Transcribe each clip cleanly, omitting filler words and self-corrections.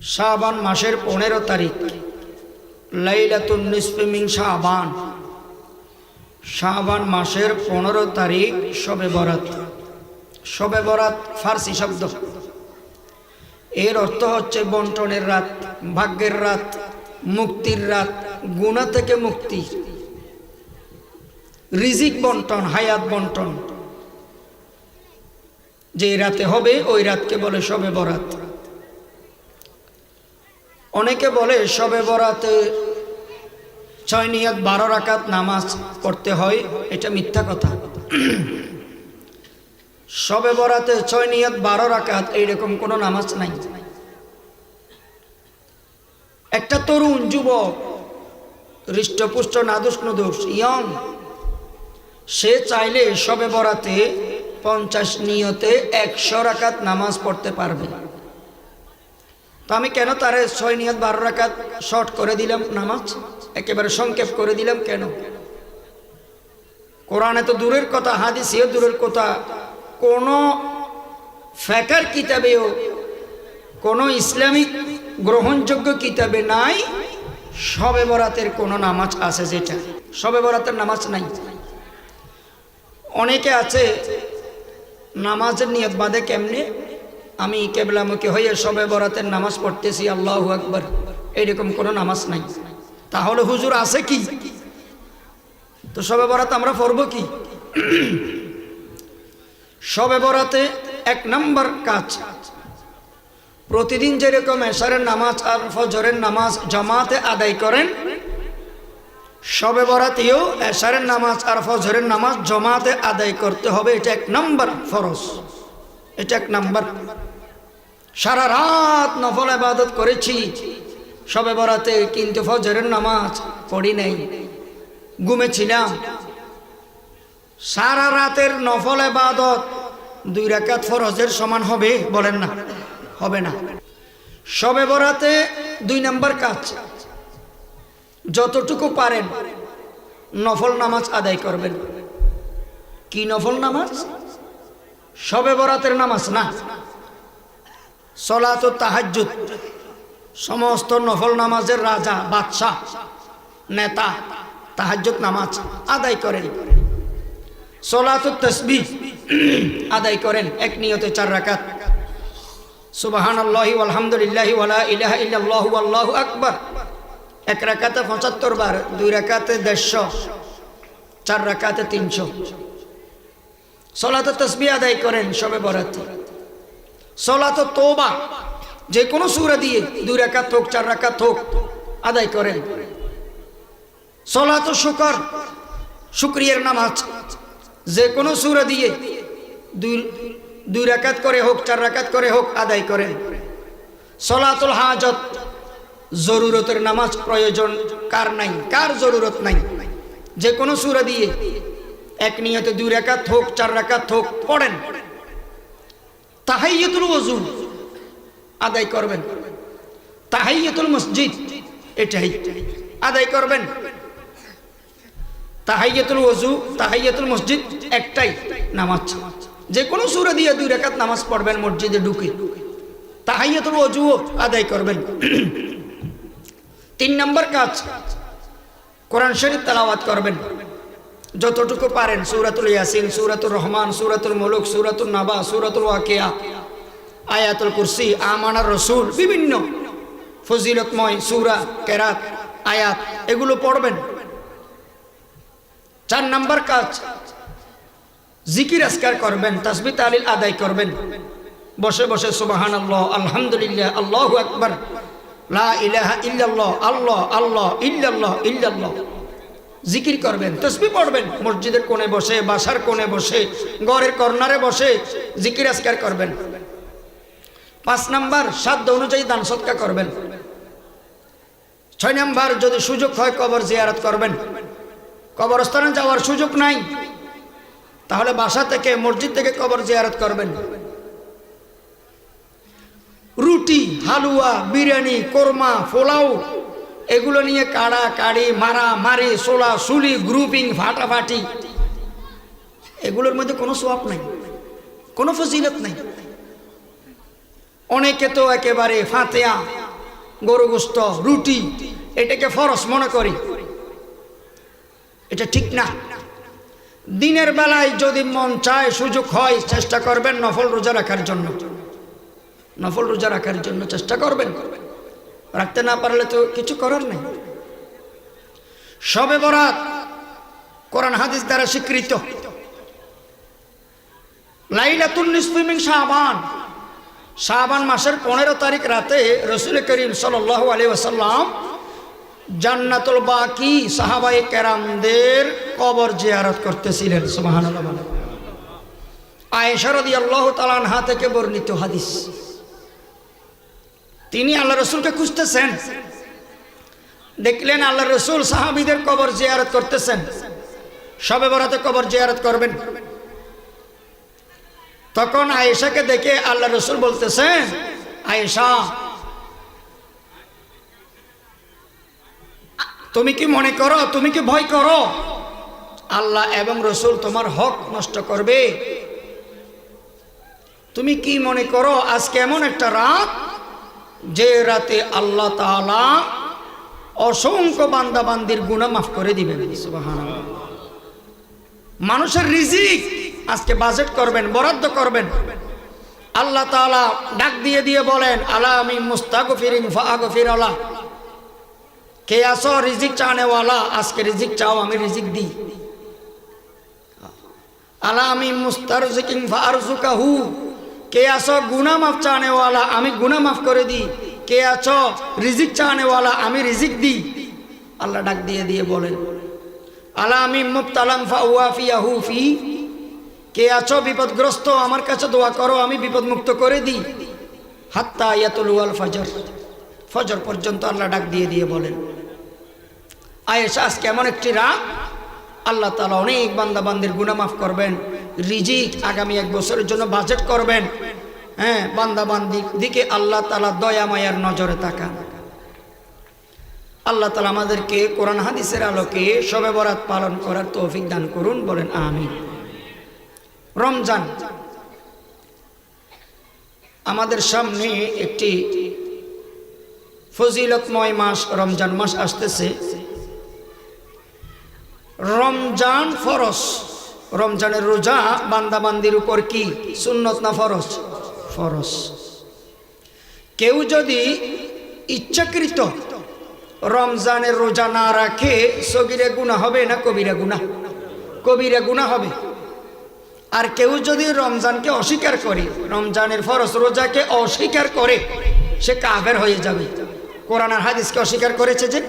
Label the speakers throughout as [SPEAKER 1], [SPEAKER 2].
[SPEAKER 1] শাবান মাসের 15 তারিখ লাইলাতুন নিসফি মিন শাবান। শাবান মাসের 15 তারিখ শবে বরাত। শবে বরাত ফার্সি শব্দ, এর অর্থ হচ্ছে বন্টনের রাত, ভাগ্যের রাত, মুক্তির রাত, গুনাহ থেকে মুক্তি, রিজিক বন্টন, হায়াত বন্টন। যে রাতে হবে ওই রাতকে বলে শবে বরাত। অনেকে বলে শবে বরাতে 6 নিয়ত 12 রাকাত নামাজ পড়তে হয়, এটা মিথ্যা কথা। শবে বরাতে 6 নিয়ত 12 রাকাত এইরকম কোনো নামাজ নাই। একটা তরুণ যুবক, হৃষ্টপুষ্ট, নাদুস নুদুস, ইয়ং, সে চাইলে শবে বরাতে 50 নিয়তে 100 রাকাত নামাজ পড়তে পারবে। তো আমি কেন তারে 6 নিয়ত 12 রাকাত শর্ট করে দিলাম, নামাজ একেবারে সংক্ষেপ করে দিলাম কেন? কোরআনে তো দূরের কথা, হাদিসেও দূরের কথা, কোন ফিকহের কিতাবেও, কোন ইসলামিক গ্রহণযোগ্য কিতাবে নাই শবে বরাতের কোন নামাজ আছে যেটা। শবে বরাতের নামাজ নাই। অনেকে আছে নামাজের নিয়ত বাঁধে কেমনে, আমি কেবলামুখী হয়ে শবে বরাতের নামাজ পড়তেছি, আল্লাহু আকবার, এরকম কোনো নামাজ নাই। তাহলে হুজুর আছে কি? তো শবে বরাত আমরা পড়ব কি? শবে বরাতে 1 নম্বর কাজ, প্রতিদিন যেরকম এশারের নামাজ আর ফজরের নামাজ জামাতে আদায় করেন, শবে বরাতেও এশারের নামাজ আর ফজরের নামাজ জামাতে আদায় করতে হবে। এটা 1 নম্বর ফরজ, এটা 1 নম্বর। সারা রাত নফল ইবাদত করেছি শবে বরাতে, কিন্তু ফজরের নামাজ পড়ি নাই, ঘুমেছিলাম। সারা রাতের নফল ইবাদত 2 রাকাত ফরজের সমান হবে? বলেন না, হবে না। শবে বরাতে 2 নম্বর কাজ, যতটুকু পারেন নফল নামাজ আদায় করবেন। কি নফল নামাজ? শবে বরাতের নামাজ না, সলাতুত তাহাজ্জুদ, সমস্ত নফল নামাজের রাজা, বাদশা, নেতা তাহাজ্জুদ নামাজ আদায় করেন। সলাতুত তাসবিহ আদায় করেন 1 নিয়তে 4 রাকাত, সুবহানাল্লাহি ওয়ালহামদুলিল্লাহি ওয়ালা ইলাহা ইল্লাল্লাহু আল্লাহু আকবার। 1 রাকাতে 75 বার, 2 রাকাতে 150, 4 রাকাতে 300। সলাতুত তাসবিহ আদায় করেন শবে বরাতে। সলাতুত তওবা, যে কোনো সূরা দিয়ে 2 রাকাত হোক 4 রাকাত হোক আদায় করেন। সলাতুত শুকর, শুকরিয়ার নামাজ, যে কোনো সূরা দিয়ে 2 রাকাত করে হোক 4 রাকাত করে হোক আদায় করেন। সলাতুল হাজত, জরুরতের নামাজ, প্রয়োজন কার নাই, কার জরুরত নাই, যে কোনো সূরা দিয়ে 1 নিয়তে 2 রাকাত হোক 4 রাকাত হোক পড়েন। তাহিয়াতুল ওযু আদায় করবেন। তাহিয়াতুল মসজিদ এটাই আদায় করবেন। তাহিয়াতুল ওযু, তাহিয়াতুল মসজিদ একটাই নামাজ, যে কোনো সূরা দিয়ে 2 রাকাত নামাজ পড়বেন মসজিদে ঢুকে। তাহিয়াতুল ওযু আদায় করবেন। 3 নম্বর কাজ, কোরআন শরীফ তেলাওয়াত করবেন যতটুকু পারেন। সূরাতুল ইয়াসিন, সূরাতুর রহমান, সূরাতুল মুলক, সূরাতুল নাবা, সূরাতুল ওয়াকিয়া, আয়াতুল কুরসি, আমানার রাসূল, বিভিন্ন ফজিলতময় সূরা, কেরাত, আয়াত, এগুলো পড়বেন। 4 নম্বর কাজ, জিকির আজকার করবেন, তাসবিহ তাহলিল আদায় করবেন। বসে বসে সুবহানাল্লাহ, আলহামদুলিল্লাহ, আল্লাহু আকবার, লা ইলাহা ইল্লাল্লাহ, আল্লাহ আল্লাহ, ইল্লাল্লাহ ইল্লাল্লাহ জিকির করবেন। তাসবিহ পড়বেন মসজিদের কোণে বসে, বাসার কোণে বসে, ঘরের কর্নারে বসে জিকির আজকার করবেন। 5 নম্বর, সাধ্য অনুযায়ী দান সদকা করবেন। 6 নম্বর, যদি সুযোগ হয় কবর জিয়ারত করবেন। কবরস্থানে যাওয়ার সুযোগ নাই, তাহলে বাসা থেকে, মসজিদ থেকে কবর জিয়ারত করবেন। রুটি, হালুয়া, বিরিয়ানি, কোরমা, পোলাও, এগুলো নিয়ে কাড়া কাড়ি, মারা মারি, সোলা সুলি, গ্রুপিং, ফাটাফাটি, এগুলোর মধ্যে কোনো সওয়াব নাই, কোনো ফজিলত নাই। অনেকে তো একেবারে ফাতিহা গরু গোশত, রুটি, এটাকে ফরজ মনে করি, এটা ঠিক না। দিনের বেলায় যদি মন চায়, সুযোগ হয়, চেষ্টা করবেন নফল রোজা রাখার জন্য, নফল রোজা রাখার জন্য চেষ্টা করবেন। রাখতে না পারলে তো কিছু করার নেই। শবে বরাত কোরআন হাদিস দ্বারা স্বীকৃত। লাইলাতুন নিসফি মিন শাবান, শাবান মাসের 15 তারিখ রাতে রাসূল করিম সাল্লাল্লাহু আলাইহি ওয়াসাল্লাম জান্নাতুল বাকি সাহাবায়ে কেরামদের কবর জিয়ারত করতেছিলেন। সুবহানাল্লাহ। আয়েশা রাদিয়াল্লাহু তাআলা আনহা থেকে বর্ণিত হাদিস। তিনি আল্লাহ রাসূলকে খুঁজতেছেন, দেখলেন আল্লাহ রাসূল সাহাবীদের কবর জিয়ারত করতেছেন, শবে বরাতে কবর জিয়ারত করবেন। তখন আয়েশাকে দেখে আল্লাহ রাসূল বলতেছেন, আয়েশা তুমি কি মনে করো, তুমি কি ভয় করো আল্লাহ এবং রাসূল তোমার হক নষ্ট করবে? তুমি কি মনে করো আজকে এমন একটা রাত যে রাতে আল্লাহ তাআলা অসংখ্য বান্দা বান্দির গুনাহ মাফ করে দিবেন? সুবহানাল্লাহ। মানুষের রিজিক আজকে বাজেট করবেন, বরাদ্দ করবেন। আল্লাহ তাআলা ডাক দিয়ে দিয়ে বলেন, আলা আমি মুস্তাগফিরিন ফাগফিরালা, কে আসো রিজিক চানেওয়ালা, আজকে রিজিক চাও আমি রিজিক দিই। আলা আমি মুস্তারজিকিন ফারজুকাহু, কে আসো গুনাহ মাফ চানেওয়ালা, আমি গুনাহ মাফ করে দিই। কে আছো রিজিক চানেওয়ালা, আমি রিজিক দিই। আল্লাহ ডাক দিয়ে দিয়ে বলেন, আলা আমি মুবতালান ফাওয়াফিয়াহু ফি, কে আছো বিপদগ্রস্ত, আমার কাছে দোয়া করো, আমি বিপদ মুক্ত করে দিই। হাত্তা ইয়াতুলুল ফজর, ফজর পর্যন্ত আল্লাহ ডাক দিয়ে দিয়ে বলেন। আয়েশা আজকে এমন একটি রাত আল্লাহ তাআলা অনেক বান্দা বান্দির গুনাহ মাফ করবেন, রিজিক আগামী 1 বছরের জন্য বাজেট করবেন। হ্যাঁ, বান্দা বান্দির দিকে আল্লাহ তাআলা দয়া মায়ার নজরে তাকান। আল্লাহ তাআলা আমাদেরকে কোরআন হাদিসের আলোকে শবে বরাত পালন করার তৌফিক দান করুন, বলেন আমিন। রমজান আমাদের সামনে একটি ফজিলতময় মাস, রমজান মাস আসতেছে। রমজান ফরজ, রমজানের রোজা বান্দা বান্দির উপর কি সুন্নত না ফরজ? ফরজ। কেউ যদি ইচ্ছাকৃত রমজানের রোজা না রাখে, সগীরা গুনাহ হবে না কবিরা গুনাহ? কবিরা গুনাহ হবে। আর কেউ যদি রমজানকে অস্বীকার করে, রমজানের ফরজ রোজাকে অস্বীকার করে, সে কাফের হয়ে যাবে। কোরআন আর হাদিসকে অস্বীকার করেছে যে,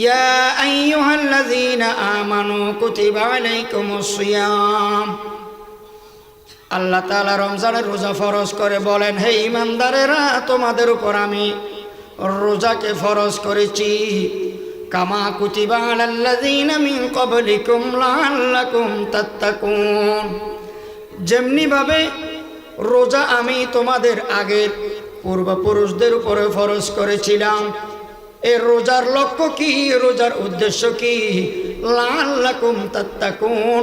[SPEAKER 1] ইয়া আইয়ুহাল্লাযীনা আমানু কুতিবা আলাইকুমুস সিয়াম, আল্লাহ তাআলা রমজানের রোজা ফরজ করে বলেন, হে ঈমানদারেরা, তোমাদের উপর আমি রোজাকে ফরজ করেছি। কামা কুতিবা আলাল্লাযীনা মিন ক্বাবলিকুম লাআল্লাকুম তাত্তাকুন, যেমনি ভাবে রোজা আমি তোমাদের আগের পূর্বপুরুষদের উপরে ফরজ করেছিলাম। এর রোজার লক্ষ্য কি, রোজার উদ্দেশ্য কি? লাআল্লাকুম তাত্তাকুন,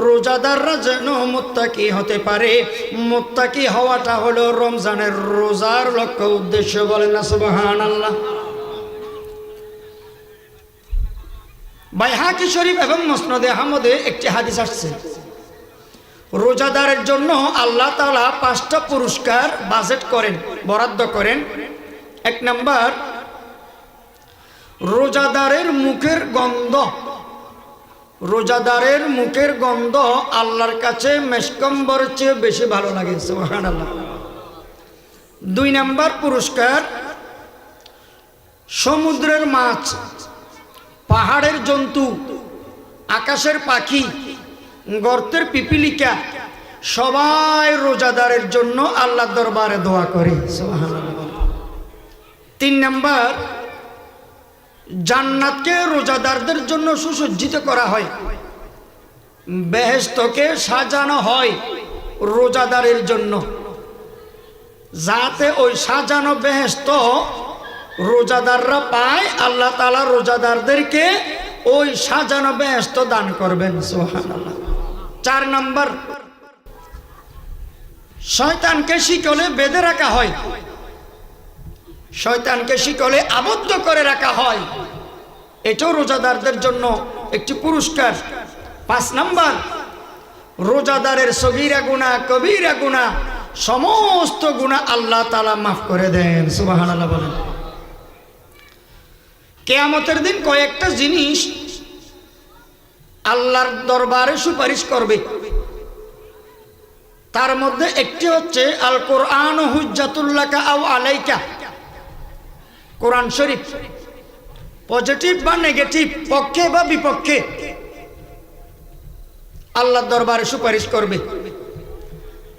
[SPEAKER 1] রোজাদাররা যেন মুত্তাকি হতে পারে। মুত্তাকি হওয়াটা হলো রমজানের রোজার লক্ষ্য উদ্দেশ্য, বলেন না সুবহানাল্লাহ। বাইহাকি শরীফ এবং মুসনাদে আহমদে একটি হাদিস আসছে, রোজাদারের জন্য আল্লাহ তাআলা 5টা পুরস্কার বাজেট করেন, বরাদ্দ করেন। 1 নাম্বার, রোজাদারের মুখের গন্ধ। রোজাদারের মুখের গন্ধ আল্লাহর কাছে মেশকম্বরের চেয়ে বেশি ভালো লাগে, সুবহানাল্লাহ। 2 নাম্বার পুরস্কার, সমুদ্রের মাছ, পাহাড়ের জন্তু, আকাশের পাখি, গর্তের পিপিলিকা সবাই রোজাদারের জন্য আল্লাহর দরবারে দোয়া করে, সুবহানাল্লাহ। 3 নাম্বার, জান্নাতকে রোজাদারদের জন্য সুসজ্জিত করা হয়, বেহেশতকে সাজানো হয় রোজাদারের জন্য, যাতে ওই সাজানো বেহেশত রোজাদাররা পায়। আল্লাহ তাআলা রোজাদারদেরকে ওই সাজানো বেহেশত দান করবেন, সুবহানাল্লাহ। 4 নাম্বার, শয়তানকে শিকলে বেঁধে রাখা হয় শয়তানকে শিকলে আবদ্ধ করে রাখা হয়। এটাও রোজাদারদের জন্য একটি পুরস্কার। 5 নাম্বার, রোজাদারের সগীরা গুনাহ কবিরা গুনাহ সমস্ত গুনাহ আল্লাহ তাআলা মাফ করে দেন। সুবহানাল্লাহ বলেন। কিয়ামতের দিন কয়েকটা জিনিস আল্লাহর দরবারে সুপারিশ করবে। তার মধ্যে একটি হচ্ছে আল কোরআন হুজ্জাতুল লাকা আও আলাইকা। কোরআন শরীফ পজিটিভ বা নেগেটিভ, পক্ষে বা বিপক্ষে আল্লাহর দরবারে সুপারিশ করবে।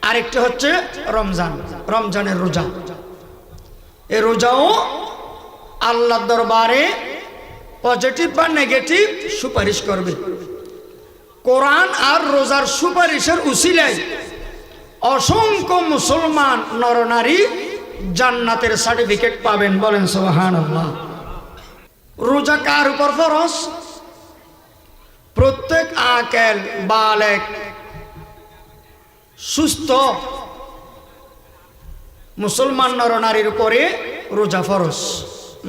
[SPEAKER 1] আরেকটি হচ্ছে রমজান, রমজানের রোজা। এই রোজাও আল্লাহর দরবারে পজিটিভ বা নেগেটিভ সুপারিশ করবে। কোরআন আর রোজার সুপারিশের উসিলায় অসংখ্য মুসলমান নরনারী জান্নাতের সার্টিফিকেট পাবেন। বলেন সুবহানাল্লাহ। রোজা কার উপর ফরজ? প্রত্যেক আকেল বালেক সুস্থ মুসলমান নরনারীর উপরে রোজা ফরজ।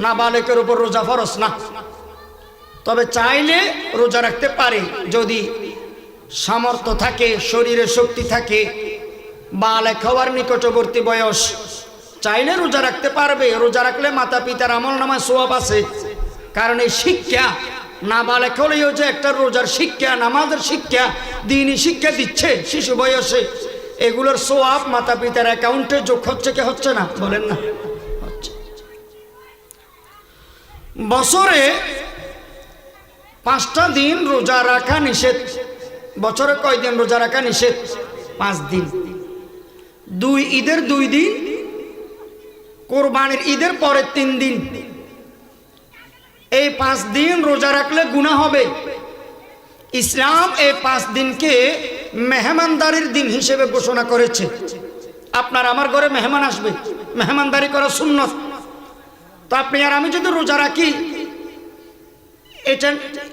[SPEAKER 1] না বালেকের উপর রোজা ফরজ না, তবে চাইলে রোজা রাখতে পারে যদি সামর্থ্য থাকে, শরীরে শক্তি থাকে, বালেক হওয়ার নিকটবর্তী বয়স, চাইলে রোজা রাখতে পারবে। রোজা রাখলে মাতা পিতার আমলনামায় সওয়াব আছে। কারণ এই শিক্ষা না বালেক হলেও যে একটা রোজার শিক্ষা, নামাজের শিক্ষা, দ্বীনি শিক্ষা দিচ্ছে শিশু বয়সে, এগুলোর সওয়াব মাতা পিতার অ্যাকাউন্টে যোগ হচ্ছে কি হচ্ছে না? বলেন না, হচ্ছে। বছরে 5টা দিন রোজা রাখা নিষেধ। বছরে কয় দিন রোজা রাখা নিষেধ? 5 দিন। 2 ঈদের 2 দিন, কোরবানির ঈদের পরের 3 দিন। এই 5 দিন রোজা রাখলে গুনাহ হবে। ইসলাম এই 5 দিনকে মেহমানদারির দিন হিসেবে ঘোষণা করেছে। আপনার আমার ঘরে মেহমান আসবে, মেহমানদারি করা সুন্নত। তো আপনি আর আমি যদি রোজা রাখি, এটা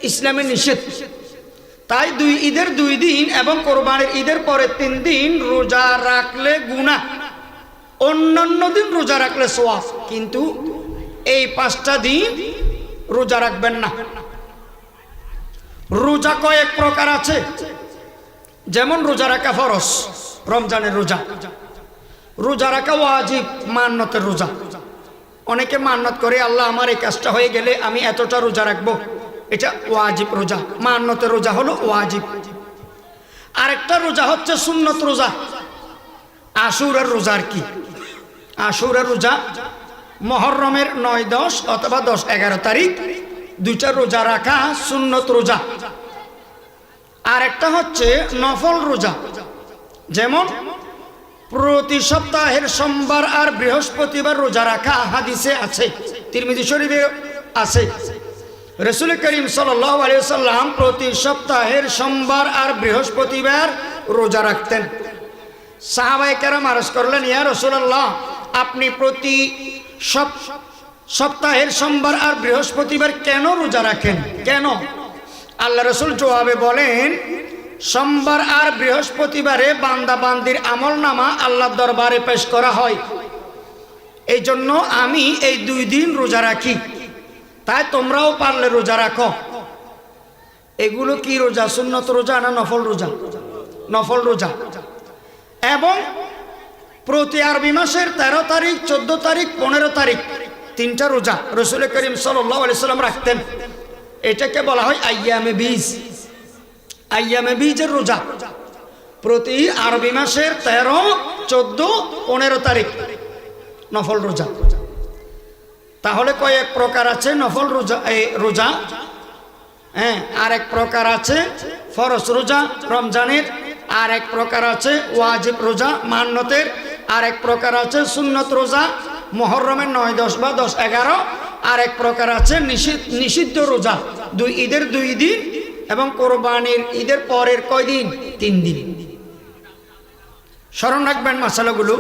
[SPEAKER 1] ইসলামের নিষেধ। তাই 2 ঈদের 2 দিন এবং কোরবানির ঈদের পরের 3 দিন রোজা রাখলে গুনাহ। অন্যান্য দিন রোজা রাখলে সওয়াব, কিন্তু এই 5টা দিন রোজা রাখবেন না। রোজা কয়েক প্রকার আছে। যেমন রোজা রাখা ফরজ, রমজানের রোজা। রোজা রাখা ওয়াজিব, মান্নতের রোজা। অনেকে মান্নত করে, আল্লাহ আমার এই কাজটা হয়ে গেলে আমি এতটা রোজা রাখবো, এটা ওয়াজিব রোজা। মান্নতের রোজা হলো ওয়াজিব। আরেকটা রোজা হচ্ছে সুন্নত রোজা, আশুরার রোজা। আর কি আশুরার রোজা? মুহররমের 9, 10 অথবা 10, 11 তারিখ 2টা রোজা রাখা সুন্নত রোজা। আর একটা হচ্ছে নফল রোজা। যেমন প্রতি সপ্তাহের সোমবার আর বৃহস্পতিবার রোজা রাখা হাদিসে আছে, তিরমিজি শরীফে আছে। রাসূল করিম সাল্লাল্লাহু আলাইহি ওয়াসাল্লাম প্রতি সপ্তাহের সোমবার আর বৃহস্পতিবার রোজা রাখতেন। সাহাবায়ে কেরাম আরজ করলেন, ইয়া রাসূলুল্লাহ, আপনি প্রতি সপ্তাহের সোমবার আর বৃহস্পতিবার কেন রোজা রাখেন, কেন? আল্লাহ রাসূল জবাবে বলেন, সোমবার আর বৃহস্পতিবারে বান্দা বান্দির আমলনামা আল্লাহর দরবারে পেশ করা হয়, এই জন্য আমি এই 2 দিন রোজা রাখি। তাই তোমরাও পারলে রোজা রাখো। এগুলো কি রোজা? সুন্নত রোজা না নফল রোজা? নফল রোজা। এবং প্রতি আরবি মাসের 13 তারিখ, 14 তারিখ, 15 তারিখ 3টা রোজা রাসূল করিম সাল্লাল্লাহু আলাইহি সাল্লাম রাখতেন। এটাকে বলা হয় আইয়ামে বীজ। আইয়ামে বীজের রোজা প্রতি আরবি মাসের 13, 14, 15 তারিখ নফল রোজা। তাহলে কয়েক প্রকার আছে নফল রোজা, রোজা। হ্যাঁ, আরেক প্রকার আছে ফরজ রোজা রমজানের, আরেক প্রকার আছে ওয়াজিব রোজা মান্নতের, আরেক প্রকার আছে সুন্নত রোজা মুহররমের 9, 10 বা 10, 11, আরেক প্রকার আছে নিষিদ্ধ রোজা 2 ঈদের 2 দিন এবং কোরবানির ঈদের পরের কয় দিন? 3 দিন। স্মরণ রাখবেন মাসালাগুলো।